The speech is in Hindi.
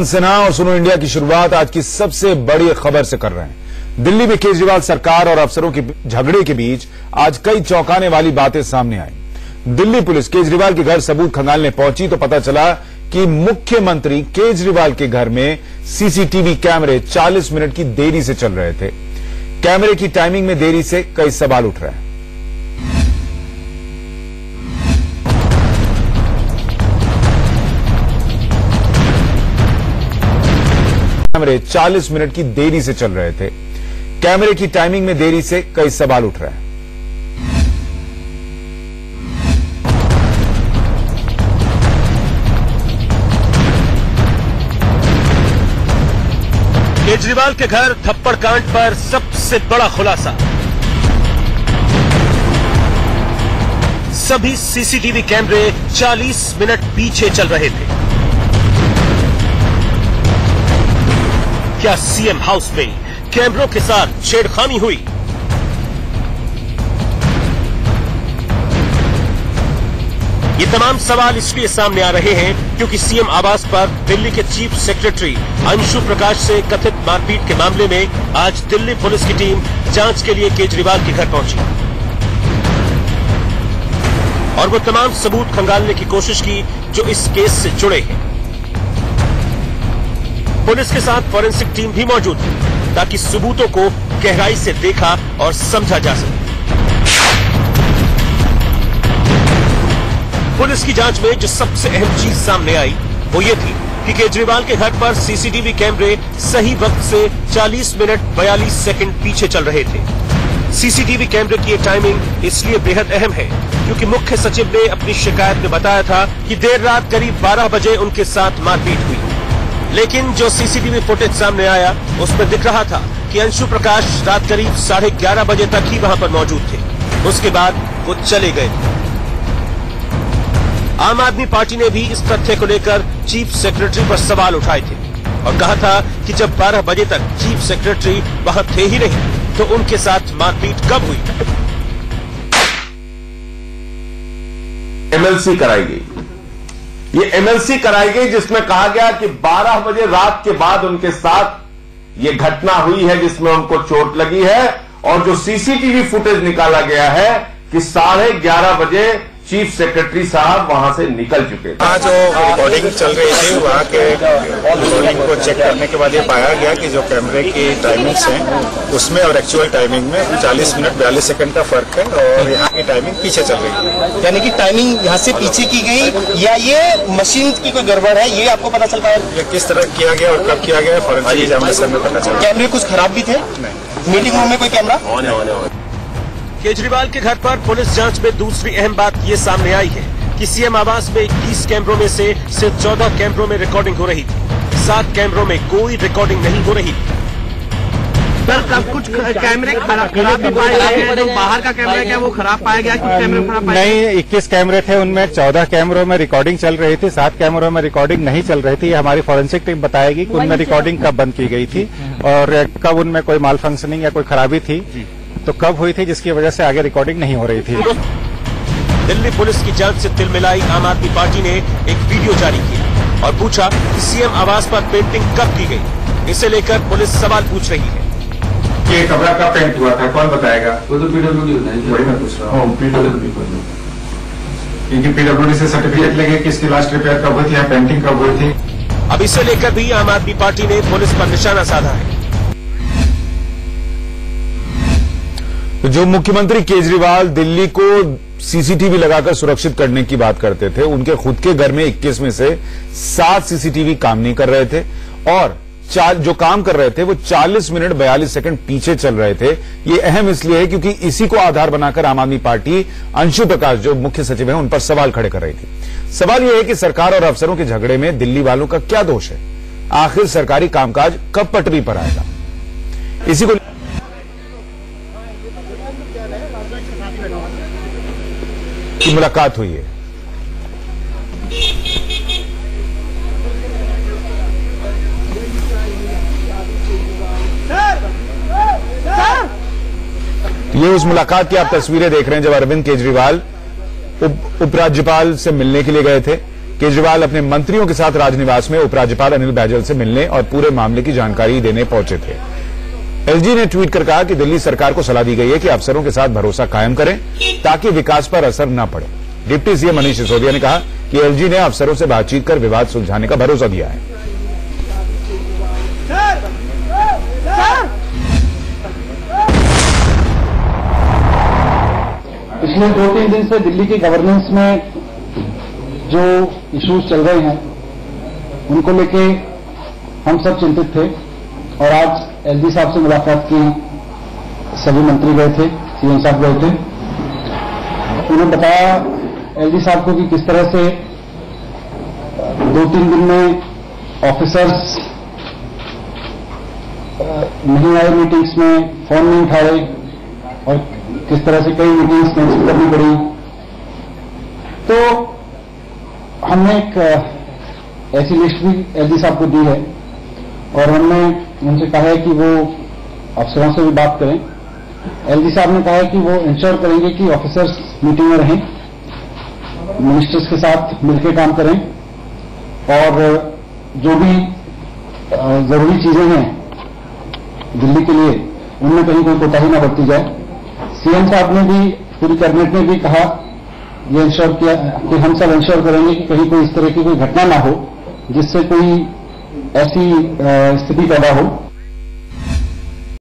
सिन्हा और सुनो इंडिया की शुरुआत आज की सबसे बड़ी खबर से कर रहे हैं। दिल्ली में केजरीवाल सरकार और अफसरों के झगड़े के बीच आज कई चौंकाने वाली बातें सामने आई। दिल्ली पुलिस केजरीवाल के घर सबूत खंगालने पहुंची तो पता चला कि मुख्यमंत्री केजरीवाल के घर में सीसीटीवी कैमरे 40 मिनट की देरी से चल रहे थे। कैमरे की टाइमिंग में देरी से कई सवाल उठ रहे हैं। कैमरे 40 मिनट की देरी से चल रहे थे। कैमरे की टाइमिंग में देरी से कई सवाल उठ रहे हैं। केजरीवाल के घर थप्पड़ कांड पर सबसे बड़ा खुलासा। सभी सीसीटीवी कैमरे 40 मिनट पीछे चल रहे थे। क्या सीएम हाउस में कैमरों के साथ छेड़खानी हुई? ये तमाम सवाल इसलिए सामने आ रहे हैं क्योंकि सीएम आवास पर दिल्ली के चीफ सेक्रेटरी अंशु प्रकाश से कथित मारपीट के मामले में आज दिल्ली पुलिस की टीम जांच के लिए केजरीवाल के घर पहुंची और वो तमाम सबूत खंगालने की कोशिश की जो इस केस से जुड़े हैं। पुलिस के साथ फॉरेंसिक टीम भी मौजूद है ताकि सबूतों को गहराई से देखा और समझा जा सके। पुलिस की जांच में जो सबसे अहम चीज सामने आई वो ये थी कि केजरीवाल के घर पर सीसीटीवी कैमरे सही वक्त से 40 मिनट 42 सेकंड पीछे चल रहे थे। सीसीटीवी कैमरे की ये टाइमिंग इसलिए बेहद अहम है क्योंकि मुख्य सचिव ने अपनी शिकायत में बताया था कि देर रात करीब 12 बजे उनके साथ मारपीट हुई, लेकिन जो सीसीटीवी फुटेज सामने आया उसमें दिख रहा था कि अंशु प्रकाश रात करीब 11:30 बजे तक ही वहां पर मौजूद थे। उसके बाद वो चले गए। आम आदमी पार्टी ने भी इस तथ्य को लेकर चीफ सेक्रेटरी पर सवाल उठाए थे और कहा था कि जब 12 बजे तक चीफ सेक्रेटरी वहां थे ही नहीं तो उनके साथ मारपीट कब हुई? एमएलसी कराई गई। ये एमएलसी कराई गई जिसमें कहा गया कि 12 बजे रात के बाद उनके साथ ये घटना हुई है जिसमें उनको चोट लगी है। और जो सीसीटीवी फुटेज निकाला गया है कि 11:30 बजे चीफ सेक्रेटरी साहब वहां से निकल चुके थे। जो रिकॉर्डिंग चल रही थी वहां के रिकॉर्डिंग को चेक करने के बाद ये पाया गया कि जो कैमरे की टाइमिंग्स हैं उसमें और एक्चुअल टाइमिंग में 40 मिनट 42 सेकंड का फर्क है और यहाँ की टाइमिंग पीछे चल रही है। यानी कि टाइमिंग यहाँ से पीछे की गई या ये मशीन की कोई गड़बड़ है, ये आपको पता चल पाया? ये किस तरह किया गया और कब किया गया फॉरेंसिक एग्जामिनेशन में पता चला। कैमरे कुछ खराब भी थे? नहीं। मीटिंग रूम में कोई कैमरा? केजरीवाल के घर पर पुलिस जांच में दूसरी अहम बात ये सामने आई है कि सीएम आवास में 21 कैमरों में से सिर्फ 14 कैमरों में रिकॉर्डिंग हो रही थी। 7 कैमरों में कोई रिकॉर्डिंग नहीं हो रही थी। सब कुछ कैमरे खराब भी पाए गए। तो बाहर का कैमरा क्या वो खराब पाया गया? कुछ कैमरे खराब पाए? नहीं, 21 कैमरे थे, उनमें 14 कैमरों में रिकॉर्डिंग चल रही थी, 7 कैमरों में रिकॉर्डिंग नहीं चल रही थी। हमारी फॉरेंसिक टीम बताएगी कि उनमें रिकॉर्डिंग कब बंद की गई थी और कब उनमें कोई माल फंक्शनिंग या कोई खराबी थी तो कब हुई थी जिसकी वजह से आगे रिकॉर्डिंग नहीं हो रही थी। दिल्ली पुलिस की जांच से तिलमिलाई आम आदमी पार्टी ने एक वीडियो जारी किया और पूछा कि सीएम आवास पर पेंटिंग कब की गई। इसे लेकर पुलिस सवाल पूछ रही है। ये कमरा कब पेंट हुआ था, कौन बताएगा? वो तो पीडब्ल्यूडी होता है। वही मैं पूछ रहा हूँ। पीडब्ल्यूडी इनकी पीडब्ल्यूडी से सर्टिफिकेट लेंगे कि इसकी लास्ट रिपेयर कब हुई थी या पेंटिंग कब हुई थी। अब इसे लेकर भी आम आदमी पार्टी ने पुलिस पर निशाना साधा है। जो मुख्यमंत्री केजरीवाल दिल्ली को सीसीटीवी लगाकर सुरक्षित करने की बात करते थे, उनके खुद के घर में 21 में से 7 सीसीटीवी काम नहीं कर रहे थे और जो काम कर रहे थे वो 40 मिनट 42 सेकंड पीछे चल रहे थे। ये अहम इसलिए है क्योंकि इसी को आधार बनाकर आम आदमी पार्टी अंशु प्रकाश जो मुख्य सचिव हैं उन पर सवाल खड़े कर रही थी। सवाल यह है कि सरकार और अफसरों के झगड़े में दिल्ली वालों का क्या दोष है? आखिर सरकारी कामकाज कब पटरी पर आएगा? इसी को की मुलाकात हुई है। ये उस मुलाकात की आप तस्वीरें देख रहे हैं जब अरविंद केजरीवाल उपराज्यपाल से मिलने के लिए गए थे। केजरीवाल अपने मंत्रियों के साथ राजनिवास में उपराज्यपाल अनिल बैजल से मिलने और पूरे मामले की जानकारी देने पहुंचे थे। एलजी ने ट्वीट कर कहा कि दिल्ली सरकार को सलाह दी गई है कि अफसरों के साथ भरोसा कायम करें ताकि विकास पर असर न पड़े। डिप्टी सीएम मनीष सिसोदिया ने कहा कि एलजी ने अफसरों से बातचीत कर विवाद सुलझाने का भरोसा दिया है। पिछले 2-3 दिन से दिल्ली की गवर्नेंस में जो इश्यूज चल रहे हैं उनको लेके हम सब चिंतित थे और आज एलजी साहब से मुलाकात की। सभी मंत्री गए थे, सीएम साहब गए थे। उन्होंने बताया एलजी साहब को कि किस तरह से 2-3 दिन में ऑफिसर्स नहीं आए मीटिंग्स में, फोन नहीं उठाए और किस तरह से कई मीटिंग्स कैंसिल करनी पड़ी। तो हमने एक ऐसी लिस्ट भी एलजी साहब को दी है और हमने उनसे कहा है कि वो अफसरों से भी बात करें। एलजी साहब ने कहा है कि वो इंश्योर करेंगे कि ऑफिसर्स मीटिंग में रहें, मिनिस्टर्स के साथ मिलकर काम करें और जो भी जरूरी चीजें हैं दिल्ली के लिए उनमें कहीं कोई कोताही न बरती जाए। सीएम साहब ने भी, पूरी कैबिनेट ने भी कहा, ये इंश्योर किया कि हम सब इंश्योर करेंगे कि कहीं कोई इस तरह की कोई घटना ना हो जिससे कोई ऐसी स्थिति पैदा हो